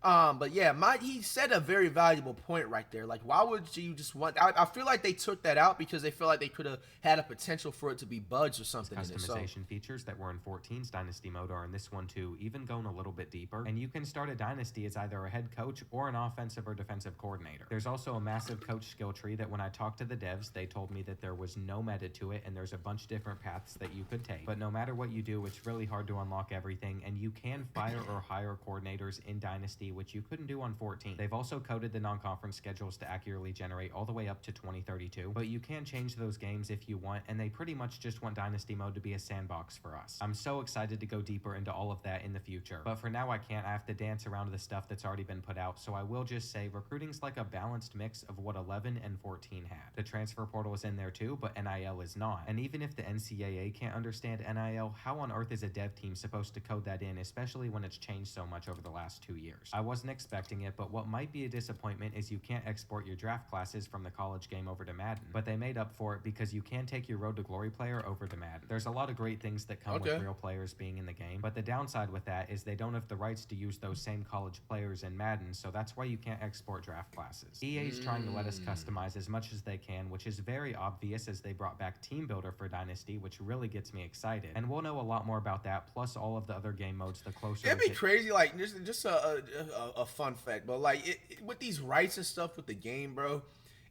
But yeah, he said a very valuable point right there. Like, why would you just want? I feel like they took that out because they feel like they could have had a potential for it to be bugs or something. Customization features that were in 14's Dynasty mode are in this one too, even going a little bit deeper. And you can start a Dynasty as either a head coach or an offensive or defensive coordinator. There's also a massive coach skill tree that when I talked to the devs, they told me that there was no meta to it and there's a bunch of different paths that you could take. But no matter what you do, it's really hard to unlock everything, and you can fire or hire coordinators in Dynasty, which you couldn't do on 14. They've also coded the non-conference schedules to accurately generate all the way up to 2032, but you can change those games if you want, and they pretty much just want Dynasty mode to be a sandbox for us. I'm so excited to go deeper into all of that in the future, but for now I can't. I have to dance around the stuff that's already been put out, so I will just say recruiting's like a balanced mix of what 11 and 14 had. The transfer portal is in there too, but NIL is not, and even if the NCAA can't understand NIL, how on earth is a dev team supposed to code that in, especially when it's changed so much over the last 2 years? I wasn't expecting it, but what might be a disappointment is you can't export your draft classes from the college game over to Madden, but they made up for it because you can take your Road to Glory player over to Madden. There's a lot of great things that come with real players being in the game, but the downside with that is they don't have the rights to use those same college players in Madden, so that's why you can't export draft classes. EA's trying to let us customize as much as they can, which is very obvious as they brought back Team Builder for Dynasty, which really gets me excited, and we'll know a lot more about that, plus all of the other game modes the closer. It'd be crazy, like, just a fun fact, but like with these rights and stuff with the game, bro,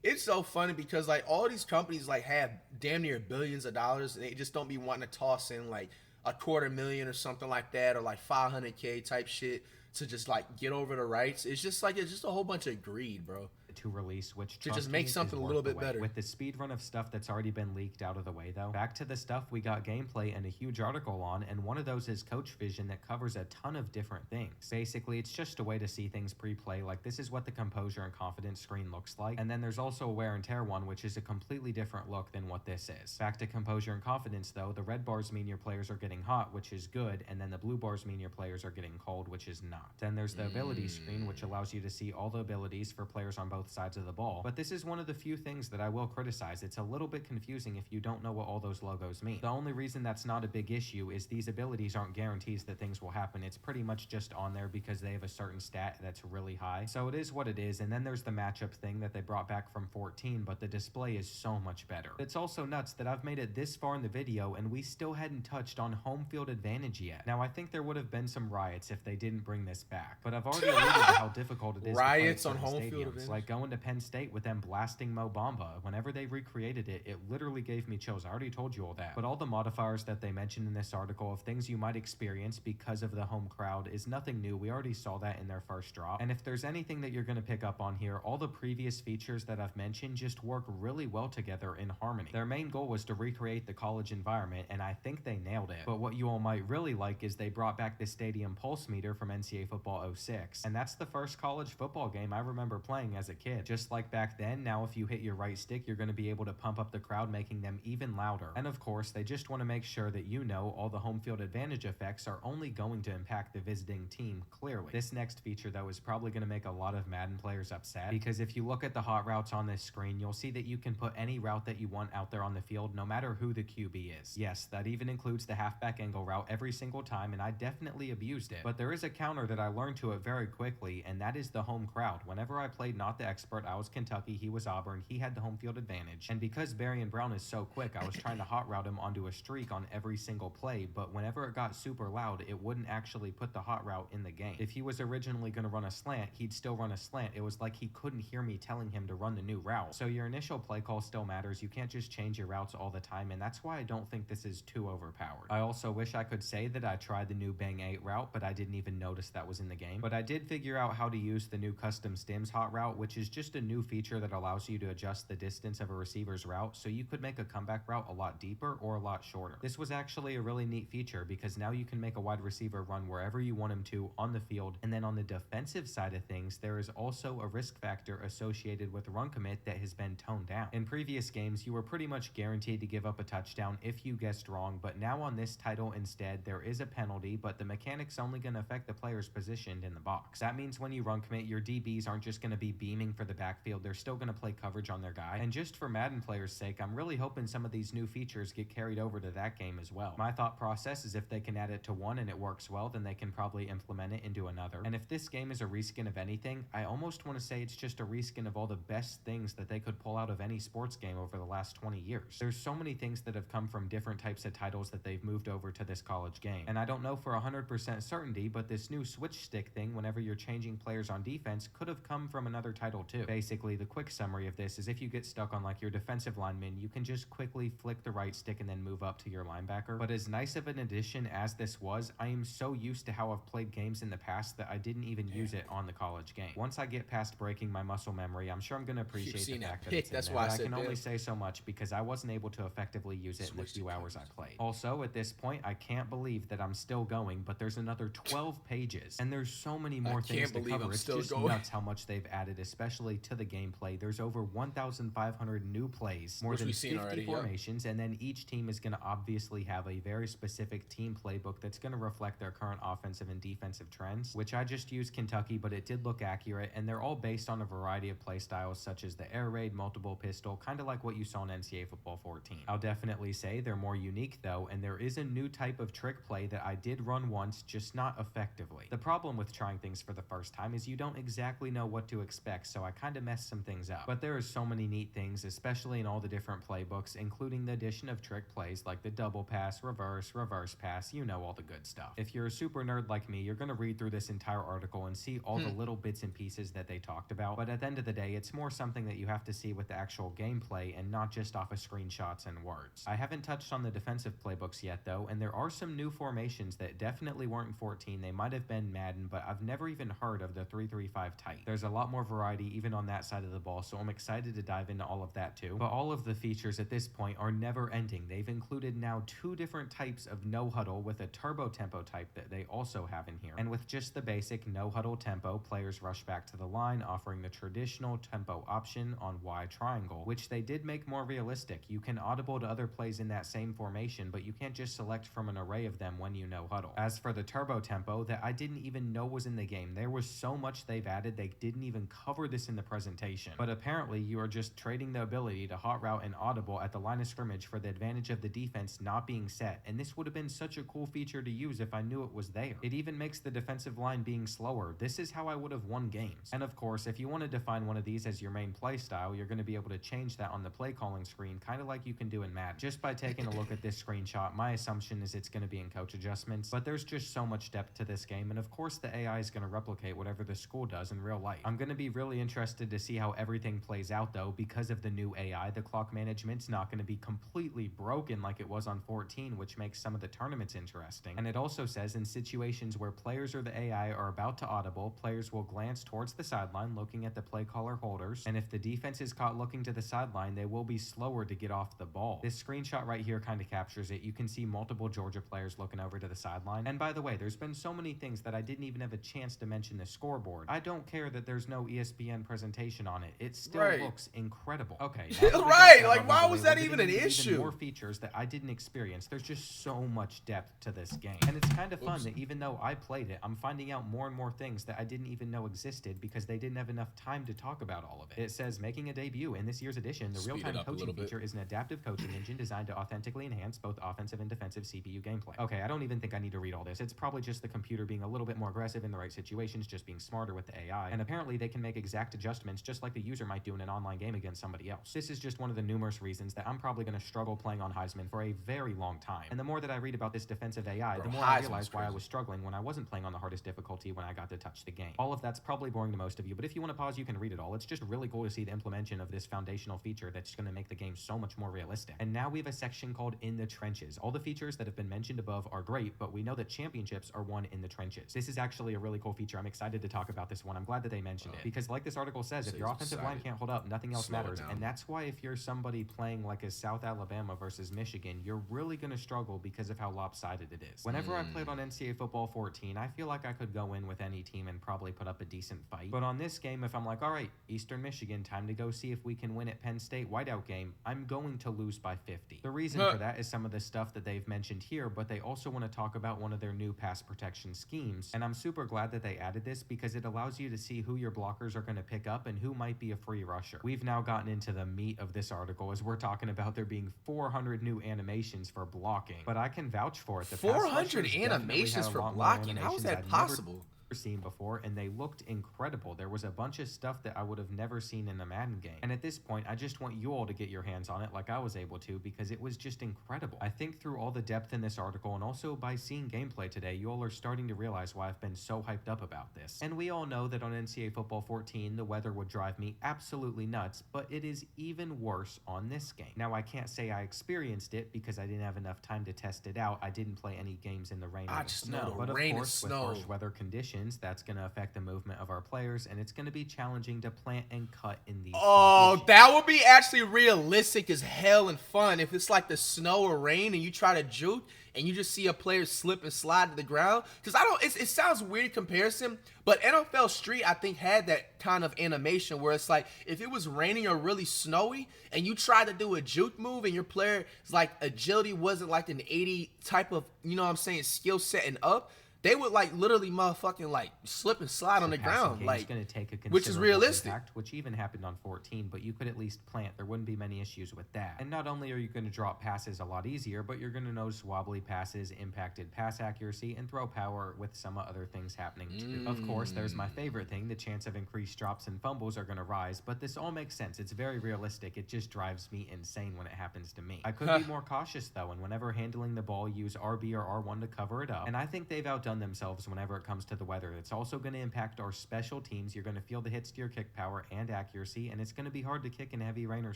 it's so funny because like all these companies like have damn near billions of dollars, and they just don't be wanting to toss in like $250,000 or something like that, or like 500K type shit to just like get over the rights. It's just a whole bunch of greed, bro. To release, which to just make something a little bit better. With the speedrun of stuff that's already been leaked out of the way though, back to the stuff we got gameplay and a huge article on, and one of those is Coach Vision that covers a ton of different things. Basically, it's just a way to see things pre-play, like this is what the composure and confidence screen looks like, and then there's also a wear and tear one, which is a completely different look than what this is. Back to composure and confidence though, the red bars mean your players are getting hot, which is good, and then the blue bars mean your players are getting cold, which is not. Then there's the ability screen, which allows you to see all the abilities for players on both both sides of the ball, but this is one of the few things that I will criticize. It's a little bit confusing if you don't know what all those logos mean. The only reason that's not a big issue is these abilities aren't guarantees that things will happen. It's pretty much just on there because they have a certain stat that's really high. So it is what it is, and then there's the matchup thing that they brought back from 14, but the display is so much better. It's also nuts that I've made it this far in the video and we still hadn't touched on home field advantage yet. Now I think there would have been some riots if they didn't bring this back, but I've already alluded to how difficult it is Riots to on play home stadiums. field advantage? Like going to Penn State with them blasting Mo Bamba. Whenever they recreated it, it literally gave me chills. I already told you all that. But all the modifiers that they mentioned in this article of things you might experience because of the home crowd is nothing new. We already saw that in their first drop. And if there's anything that you're going to pick up on here, all the previous features that I've mentioned just work really well together in harmony. Their main goal was to recreate the college environment, and I think they nailed it. But what you all might really like is they brought back the stadium pulse meter from NCAA Football 06, and that's the first college football game I remember playing as a kid. Just like back then, now if you hit your right stick, you're going to be able to pump up the crowd, making them even louder. And of course, they just want to make sure that you know all the home field advantage effects are only going to impact the visiting team clearly. This next feature, though, is probably going to make a lot of Madden players upset, because if you look at the hot routes on this screen, you'll see that you can put any route that you want out there on the field, no matter who the QB is. Yes, that even includes the halfback angle route every single time, and I definitely abused it. But there is a counter that I learned to it very quickly, and that is the home crowd. Whenever I played not the expert, I was Kentucky, he was Auburn, he had the home field advantage. And because Barrion Brown is so quick, I was trying to hot route him onto a streak on every single play, but whenever it got super loud, it wouldn't actually put the hot route in the game. If he was originally going to run a slant, he'd still run a slant. It was like he couldn't hear me telling him to run the new route. So your initial play call still matters. You can't just change your routes all the time, and that's why I don't think this is too overpowered. I also wish I could say that I tried the new Bang 8 route, but I didn't even notice that was in the game. But I did figure out how to use the new custom stims hot route, which is just a new feature that allows you to adjust the distance of a receiver's route, so you could make a comeback route a lot deeper or a lot shorter. This was actually a really neat feature because now you can make a wide receiver run wherever you want him to on the field. And then on the defensive side of things, there is also a risk factor associated with run commit that has been toned down. In previous games, you were pretty much guaranteed to give up a touchdown if you guessed wrong, but now on this title instead, there is a penalty, but the mechanic's only going to affect the players positioned in the box. That means when you run commit, your DBs aren't just going to be beaming for the backfield, they're still going to play coverage on their guy. And just for Madden players' sake, I'm really hoping some of these new features get carried over to that game as well. My thought process is if they can add it to one and it works well, then they can probably implement it into another. And if this game is a reskin of anything, I almost want to say it's just a reskin of all the best things that they could pull out of any sports game over the last 20 years. There's so many things that have come from different types of titles that they've moved over to this college game. And I don't know for 100% certainty, but this new switch stick thing whenever you're changing players on defense could have come from another title too. Basically, the quick summary of this is if you get stuck on like your defensive lineman, you can just quickly flick the right stick and then move up to your linebacker. But as nice of an addition as this was, I am so used to how I've played games in the past that I didn't even use it on the college game. Once I get past breaking my muscle memory, I'm sure I'm going to appreciate the fact that it's in there. But I can only say so much because I wasn't able to effectively use it in the few hours I played. Also, at this point, I can't believe that I'm still going, but there's another 12 pages, and there's so many more things to cover. It's just nuts how much they've added, especially to the gameplay. There's over 1,500 new plays, more than 50 formations, and then each team is going to obviously have a very specific team playbook that's going to reflect their current offensive and defensive trends, which I just used Kentucky, but it did look accurate, and they're all based on a variety of play styles such as the air raid, multiple pistol, kind of like what you saw in NCAA Football 14. I'll definitely say they're more unique though, and there is a new type of trick play that I did run once, just not effectively. The problem with trying things for the first time is you don't exactly know what to expect, so I kind of messed some things up. But there are so many neat things, especially in all the different playbooks, including the addition of trick plays like the double pass, reverse pass, you know, all the good stuff. If you're a super nerd like me, you're going to read through this entire article and see all the little bits and pieces that they talked about, but at the end of the day, it's more something that you have to see with the actual gameplay and not just off of screenshots and words. I haven't touched on the defensive playbooks yet though, and there are some new formations that definitely weren't in 14. They might have been Madden, but I've never even heard of the 3-3-5 tight. There's a lot more variety even on that side of the ball, so I'm excited to dive into all of that too. But all of the features at this point are never ending. They've included now 2 different types of no huddle with a turbo tempo type that they also have in here. And with just the basic no huddle tempo, players rush back to the line, offering the traditional tempo option on Y triangle, which they did make more realistic. You can audible to other plays in that same formation, but you can't just select from an array of them when you no huddle. As for the turbo tempo, that I didn't even know was in the game. There was so much they've added, they didn't even cover covered this in the presentation, but apparently you are just trading the ability to hot route and audible at the line of scrimmage for the advantage of the defense not being set, and this would have been such a cool feature to use if I knew it was there. It even makes the defensive line being slower. This is how I would have won games. And of course, if you want to define one of these as your main play style, you're going to be able to change that on the play calling screen, kind of like you can do in Madden. Just by taking a look at this screenshot, my assumption is it's going to be in coach adjustments, but there's just so much depth to this game, and of course the AI is going to replicate whatever the school does in real life. I'm going to be really interested to see how everything plays out though. Because of the new AI, the clock management's not going to be completely broken like it was on 14, which makes some of the tournaments interesting. And it also says in situations where players or the AI are about to audible, players will glance towards the sideline looking at the play caller holders, and if the defense is caught looking to the sideline, they will be slower to get off the ball. This screenshot right here kind of captures it. You can see multiple Georgia players looking over to the sideline. And by the way, there's been so many things that I didn't even have a chance to mention the scoreboard. I don't care that there's no ESPN presentation on it. It still looks incredible. Okay. Right, like why was that even an issue? More features that I didn't experience. There's just so much depth to this game. And it's kind of fun that even though I played it, I'm finding out more and more things that I didn't even know existed because they didn't have enough time to talk about all of it. It says, making a debut in this year's edition, the real-time coaching feature is an adaptive coaching engine designed to authentically enhance both offensive and defensive CPU gameplay. Okay, I don't even think I need to read all this. It's probably just the computer being a little bit more aggressive in the right situations, just being smarter with the AI. And apparently they can make exact adjustments just like the user might do in an online game against somebody else. This is just one of the numerous reasons that I'm probably going to struggle playing on Heisman for a very long time. And the more that I read about this defensive AI, the more I realize why I was struggling when I wasn't playing on the hardest difficulty when I got to touch the game. All of that's probably boring to most of you, but if you want to pause, you can read it all. It's just really cool to see the implementation of this foundational feature that's going to make the game so much more realistic. And now we have a section called In the Trenches. All the features that have been mentioned above are great, but we know that championships are won in the trenches. This is actually a really cool feature. I'm excited to talk about this one. I'm glad that they mentioned it because like this article says, if your offensive line can't hold up, nothing else matters. And that's why if you're somebody playing like a South Alabama versus Michigan, you're really going to struggle because of how lopsided it is. Whenever I played on NCAA Football 14, I feel like I could go in with any team and probably put up a decent fight. But on this game, if I'm like, all right, Eastern Michigan, time to go see if we can win at Penn State whiteout game, I'm going to lose by 50. The reason for that is some of the stuff that they've mentioned here, but they also want to talk about one of their new pass protection schemes. And I'm super glad that they added this because it allows you to see who your blockers are going to pick up and who might be a free rusher. We've now gotten into the meat of this article as we're talking about there being 400 new animations for blocking. But I can vouch for it. The 400 animations for blocking? How is that possible? Seen before, and they looked incredible. There was a bunch of stuff that I would have never seen in a Madden game. And at this point, I just want you all to get your hands on it like I was able to because it was just incredible. I think through all the depth in this article and also by seeing gameplay today, you all are starting to realize why I've been so hyped up about this. And we all know that on NCAA Football 14, the weather would drive me absolutely nuts, but it is even worse on this game. Now, I can't say I experienced it because I didn't have enough time to test it out. I didn't play any games in the rain or the snow. But of course, with harsh weather conditions, that's going to affect the movement of our players, and it's going to be challenging to plant and cut in these conditions. That would be actually realistic as hell and fun if it's like the snow or rain and you try to juke and you just see a player slip and slide to the ground. Because it sounds weird in comparison, but NFL Street I think had that kind of animation where it's like if it was raining or really snowy and you try to do a juke move and your player's like agility wasn't like an 80 type of, you know what I'm saying, skill set and up, they would like literally motherfucking like slip and slide on the ground, like, going to take a which is realistic. Impact, which even happened on 14, but you could at least plant. There wouldn't be many issues with that. And not only are you going to drop passes a lot easier, but you're going to notice wobbly passes, impacted pass accuracy, and throw power with some other things happening too. Of course, there's my favorite thing. The chance of increased drops and fumbles are going to rise, but this all makes sense. It's very realistic. It just drives me insane when it happens to me. I could be more cautious though, and whenever handling the ball, use RB or R1 to cover it up. And I think they've outdone themselves whenever it comes to the weather. It's also going to impact our special teams. You're going to feel the hits to your kick power and accuracy, and it's going to be hard to kick in heavy rain or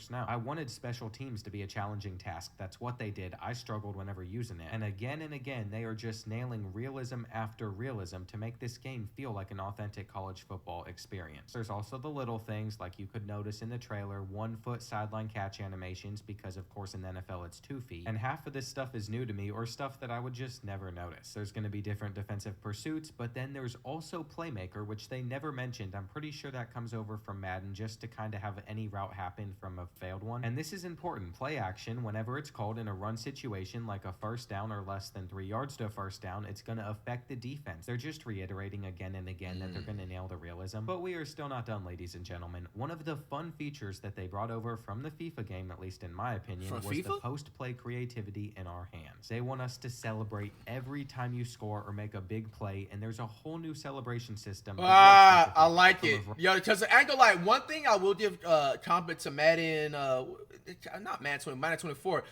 snow. I wanted special teams to be a challenging task. That's what they did. I struggled whenever using it. And again, they are just nailing realism after realism to make this game feel like an authentic college football experience. There's also the little things like you could notice in the trailer, 1 foot sideline catch animations because of course in the NFL it's 2 feet. And half of this stuff is new to me or stuff that I would just never notice. There's going to be different defensive pursuits, but then there's also playmaker, which they never mentioned. I'm pretty sure that comes over from Madden just to kind of have any route happen from a failed one. And this is important. Play action, whenever it's called in a run situation like a first down or less than 3 yards to a first down, it's going to affect the defense. They're just reiterating again and again that they're going to nail the realism. But we are still not done, ladies and gentlemen. One of the fun features that they brought over from the FIFA game, at least in my opinion, was the post-play creativity in our hands. They want us to celebrate every time you score or make a big play, and there's a whole new celebration system. I like it. Yo, because I ain't gonna lie, one thing I will give compliment to Madden, not Madden 20, Madden 24.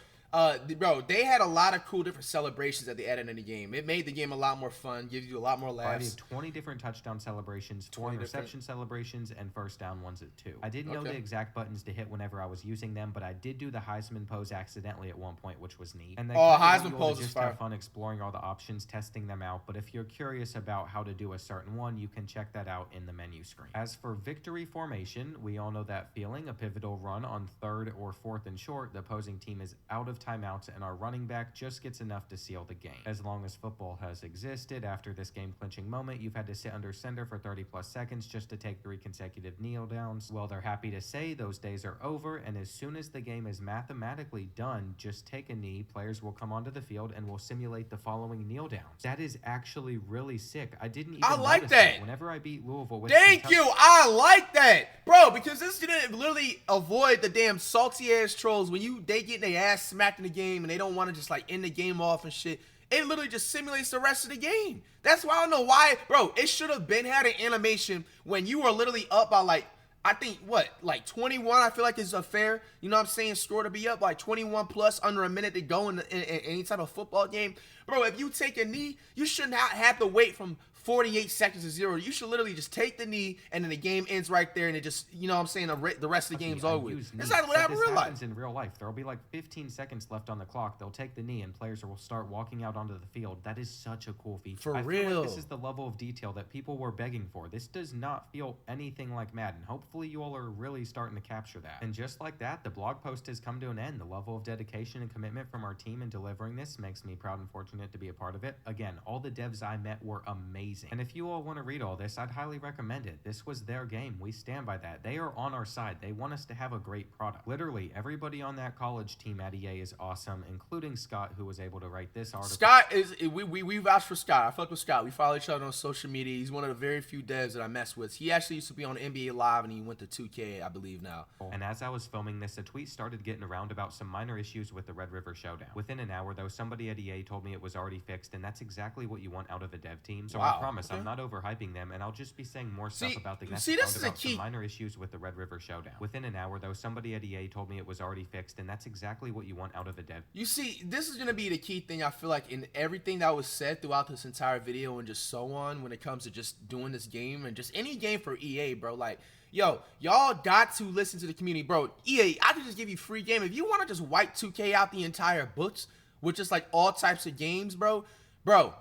Bro, they had a lot of cool different celebrations that they added in the game. It made the game a lot more fun, gives you a lot more laughs. 20 different touchdown celebrations, 4 interception celebrations, and first down ones at 2. I didn't know the exact buttons to hit whenever I was using them, but I did do the Heisman pose accidentally at one point, which was neat. And Heisman pose is just fire. have fun exploring all the options, testing them out. But if you're curious about how to do a certain one, you can check that out in the menu screen. As for victory formation, we all know that feeling. A pivotal run on 3rd or 4th and short, the opposing team is out of timeouts, and our running back just gets enough to seal the game. As long as football has existed, after this game-clinching moment, you've had to sit under center for 30-plus seconds just to take 3 consecutive kneel downs. Well, they're happy to say those days are over, and as soon as the game is mathematically done, just take a knee, players will come onto the field, and will simulate the following kneel downs. That is actually really sick. I didn't even like that. Whenever I beat Louisville with Thank you. I like that. Bro, because this didn't literally avoid the damn salty ass trolls when they get their ass smacked in the game and they don't want to just like end the game off and shit. It literally just simulates the rest of the game. That's why I don't know why, bro. It should have been had an animation when you were literally up by like, I think like 21. I feel like is a fair, you know what I'm saying, score to be up like 21 plus under a minute to go in any type of football game. Bro, if you take a knee, you should not have to wait from 48 seconds to 0. You should literally just take the knee, and then the game ends right there, and it just, you know what I'm saying, the rest of the game's over with. It's not what happens in real life. There'll be like 15 seconds left on the clock. They'll take the knee, and players will start walking out onto the field. That is such a cool feature. For real. I feel like this is the level of detail that people were begging for. This does not feel anything like Madden. Hopefully you all are really starting to capture that. And just like that, the blog post has come to an end. The level of dedication and commitment from our team in delivering this makes me proud and fortunate to be a part of it. Again, all the devs I met were amazing. And if you all want to read all this, I'd highly recommend it. This was their game. We stand by that. They are on our side. They want us to have a great product. Literally, everybody on that college team at EA is awesome, including Scott, who was able to write this article. Scott is, we vouch for Scott. I fuck with Scott. We follow each other on social media. He's one of the very few devs that I mess with. He actually used to be on NBA Live, and he went to 2K, I believe now. And as I was filming this, a tweet started getting around about some minor issues with the Red River Showdown. Within an hour, though, somebody at EA told me it was already fixed, and that's exactly what you want out of a dev team. So I promise I'm not overhyping them, and I'll just be saying more stuff about the game. See, this is a key. Some minor issues with the Red River Showdown. Within an hour, though, somebody at EA told me it was already fixed, and that's exactly what you want out of a dev. You see, this is going to be the key thing, I feel like, in everything that was said throughout this entire video and just so on when it comes to just doing this game and just any game for EA, bro. Like, yo, y'all got to listen to the community, bro. EA, I could just give you free game. If you want to just wipe 2K out the entire books with just like all types of games, bro,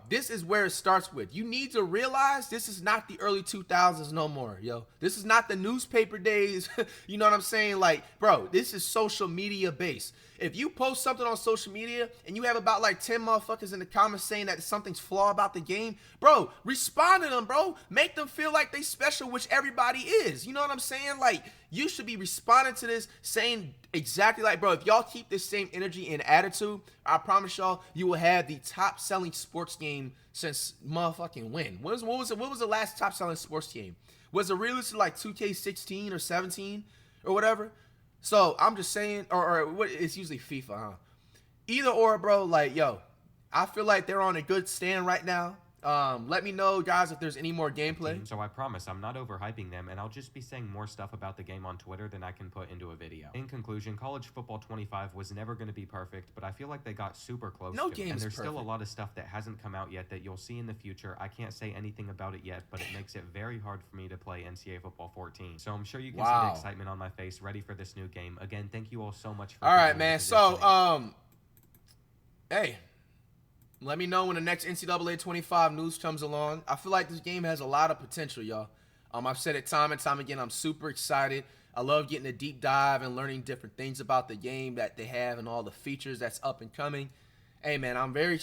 this is where it starts with. You need to realize this is not the early 2000s no more, yo. This is not the newspaper days. You know what I'm saying? Like, bro, this is social media based. If you post something on social media and you have about like 10 motherfuckers in the comments saying that something's flawed about the game, bro, respond to them, bro. Make them feel like they special, which everybody is. You know what I'm saying? Like, you should be responding to this saying exactly like, bro, if y'all keep this same energy and attitude, I promise y'all, you will have the top selling sports game since motherfucking when? What was the last top selling sports game? Was it realistic like 2K16 or 17 or whatever? So I'm just saying, or what? It's usually FIFA, huh? Either or, bro. Like, yo, I feel like they're on a good stand right now. Let me know, guys, if there's any more gameplay. So I promise I'm not overhyping them, and I'll just be saying more stuff about the game on Twitter than I can put into a video. In conclusion, College Football 25 was never going to be perfect, but I feel like they got super close to it. And there's still a lot of stuff that hasn't come out yet that you'll see in the future. I can't say anything about it yet, but it makes it very hard for me to play NCAA Football 14. So I'm sure you can see the excitement on my face, ready for this new game. Again, thank you all so much for all right, man. So, hey, let me know when the next NCAA 25 news comes along. I feel like this game has a lot of potential, y'all. I've said it time and time again. I'm super excited. I love getting a deep dive and learning different things about the game that they have and all the features that's up and coming. Hey, man, I'm very